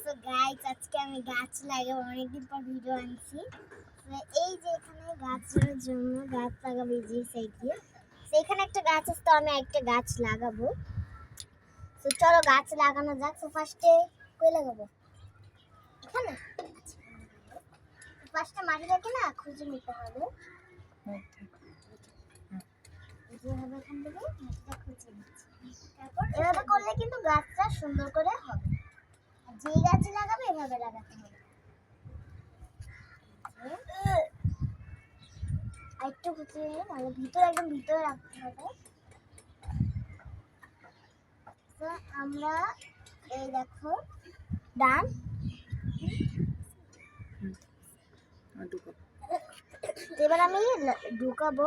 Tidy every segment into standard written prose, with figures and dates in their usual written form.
তো গাইস আজকে আমি গাছ লাগাবো, অনেকদিন পর ভিডিও আনছি। তো এই যে এখানে গাছের জন্য গাছ লাগাবো, এই যে সাইডে সেখানে একটা গাছ আছে, তো আমি একটা গাছ লাগাবো। তো চলো গাছ লাগানো যাক। তো ফার্স্টে কই লাগাবো? এখানে ফার্স্টে মাটিটাকে না খুঁজে নিতে হবে। যেভাবে এখান থেকে মাটিটা খুঁজে নিচ্ছি, তারপর এভাবে করলে কিন্তু গাছটা সুন্দর করে হবে। যে গাছ লাগাবে এভাবে লাগাতে হবে। একটু খুঁজে মানে ভিতরে একদম ভিতরে রাখতে হবে। তো আমরা এই দেখো ডান এবার আমি ঢুকাবো।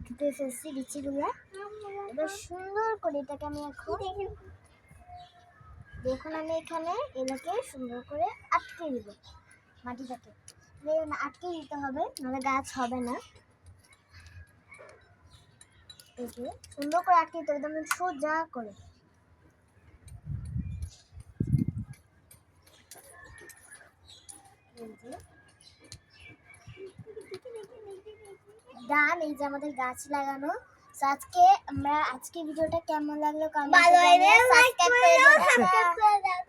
ঢুকে ফেলছি বিচিগুলো। এবার সুন্দর করে এটাকে আমি দেখুন আমি এখানে এটাকে সুন্দর করে আটকে দিব। মাটিটাকে আটকে দিতে হবে, নাহলে গাছ হবে না। এই যে সুন্দর করে আটকে দিতে হবে, একদম সোজা করে। ডান, এই যে আমাদের গাছ লাগানো। আজকে ভিডিওটা কেমন লাগলো কমেন্টে জানিও, সাবস্ক্রাইব করে দাও।